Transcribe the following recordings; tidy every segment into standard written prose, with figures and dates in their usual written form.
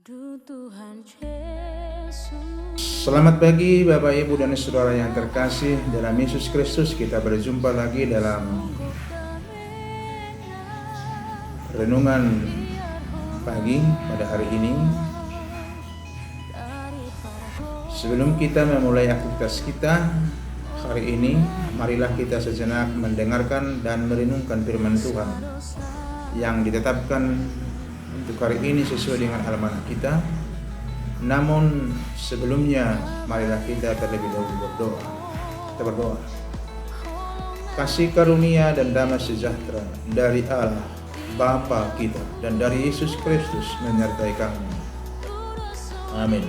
Tuhan Yesus. Selamat pagi Bapak Ibu dan Saudara yang terkasih dalam Yesus Kristus. Kita berjumpa lagi dalam renungan pagi pada hari ini. Sebelum kita memulai aktivitas kita hari ini, marilah kita sejenak mendengarkan dan merenungkan firman Tuhan yang ditetapkan untuk hari ini sesuai dengan almanah kita. Namun sebelumnya marilah kita terlebih dahulu berdoa. Kita berdoa. Kasih karunia dan damai sejahtera dari Allah Bapa kita dan dari Yesus Kristus menyertai kamu. Amin.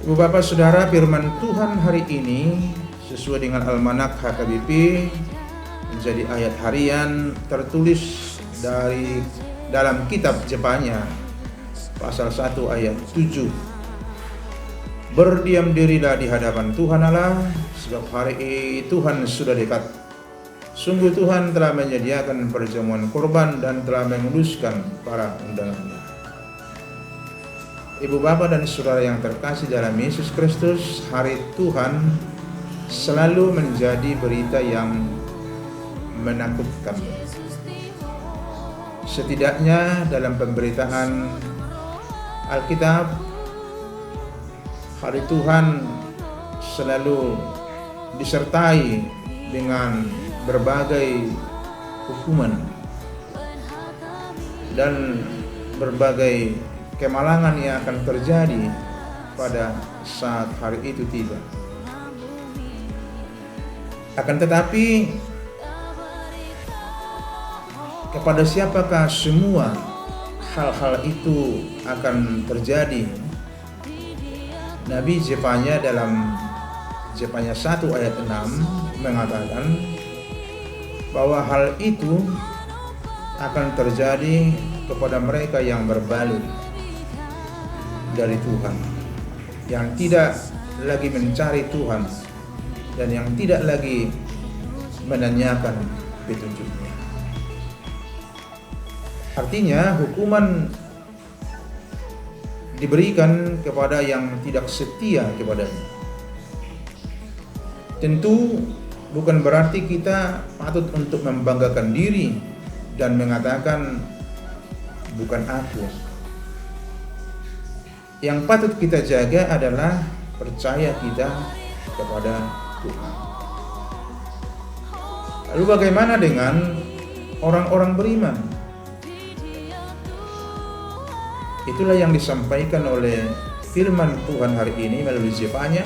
Ibu Bapak Saudara, firman Tuhan hari ini sesuai dengan almanak HKBP menjadi ayat harian tertulis dari dalam kitab Jepanya pasal 1 ayat 7. Berdiam dirilah di hadapan Tuhan Allah, sebab hari Tuhan sudah dekat. Sungguh Tuhan telah menyediakan perjamuan korban dan telah menguduskan para undangannya. Ibu Bapak dan Saudara yang terkasih dalam Yesus Kristus, hari Tuhan selalu menjadi berita yang menakutkan. Setidaknya dalam pemberitaan Alkitab, hari Tuhan selalu disertai dengan berbagai hukuman dan berbagai kemalangan yang akan terjadi pada saat hari itu tiba. Akan tetapi, kepada siapakah semua hal-hal itu akan terjadi? Nabi Jepanya dalam Jepanya 1 ayat 6 mengatakan bahwa hal itu akan terjadi kepada mereka yang berbalik dari Tuhan, yang tidak lagi mencari Tuhan dan yang tidak lagi menanyakan petunjuknya. Artinya hukuman diberikan kepada yang tidak setia kepadanya. Tentu bukan berarti kita patut untuk membanggakan diri dan mengatakan bukan aku. Yang patut kita jaga adalah percaya kita kepada Tuhan. Lalu bagaimana dengan orang-orang beriman? Itulah yang disampaikan oleh firman Tuhan hari ini melalui Jepanya,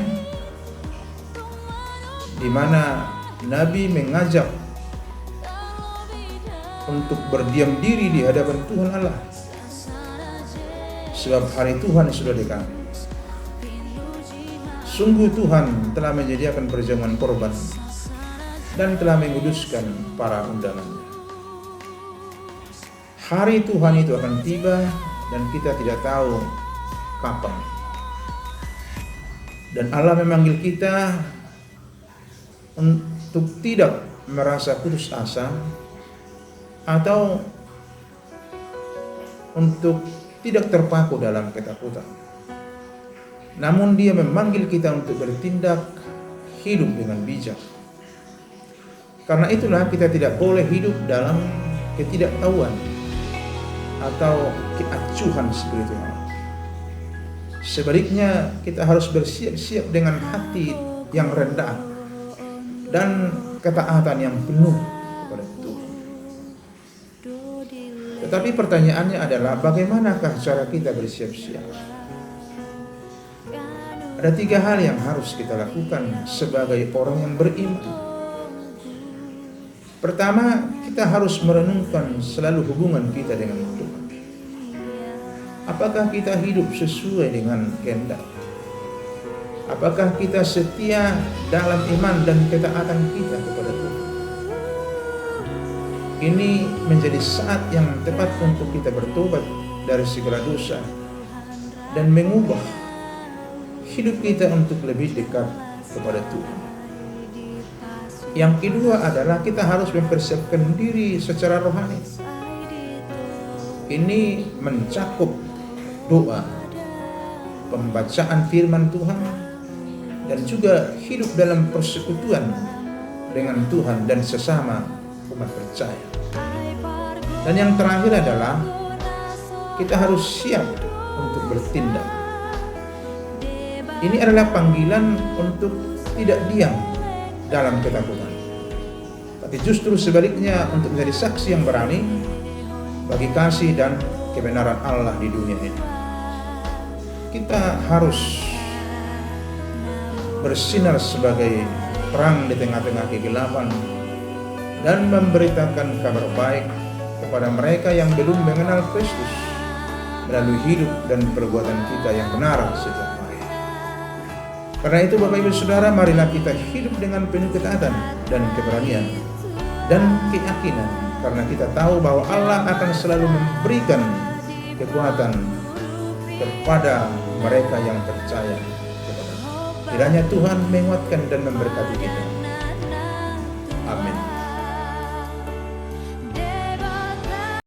di mana Nabi mengajak untuk berdiam diri di hadapan Tuhan Allah, sebab hari Tuhan sudah dekat. Sungguh Tuhan telah menyediakan perjamuan korban dan telah menguduskan para undangannya. Hari Tuhan itu akan tiba dan kita tidak tahu kapan. Dan Allah memanggil kita untuk tidak merasa putus asa atau untuk tidak terpaku dalam ketakutan. Namun Dia memanggil kita untuk bertindak hidup dengan bijak. Karena itulah kita tidak boleh hidup dalam ketidaktahuan atau keacuhan spiritual. Sebaliknya, kita harus bersiap-siap dengan hati yang rendah dan ketaatan yang penuh kepada Tuhan. Tetapi pertanyaannya adalah, bagaimanakah cara kita bersiap-siap? Ada 3 hal yang harus kita lakukan sebagai orang yang beriman. Pertama, kita harus merenungkan selalu hubungan kita dengan Tuhan. Apakah kita hidup sesuai dengan kehendak? Apakah kita setia dalam iman dan ketaatan kita kepada Tuhan? Ini menjadi saat yang tepat untuk kita bertobat dari segala dosa dan mengubah hidup kita untuk lebih dekat kepada Tuhan. Yang kedua adalah kita harus mempersiapkan diri secara rohani. ini mencakup doa, pembacaan firman Tuhan, dan juga hidup dalam persekutuan dengan Tuhan dan sesama umat percaya. Dan yang terakhir adalah kita harus siap untuk bertindak. Ini adalah panggilan untuk tidak diam dalam ketakutan, tapi justru sebaliknya untuk menjadi saksi yang berani bagi kasih dan kebenaran Allah di dunia ini. Kita harus bersinar sebagai terang di tengah-tengah kegelapan dan memberitakan kabar baik kepada mereka yang belum mengenal Kristus melalui hidup dan perbuatan kita yang benar setiap hari. Karena itu Bapak Ibu Saudara, marilah kita hidup dengan penuh ketaatan dan keberanian dan keyakinan, karena kita tahu bahwa Allah akan selalu memberikan kekuatan kepada mereka yang percaya kepada-Nya. Kiranya Tuhan menguatkan dan memberkati kita.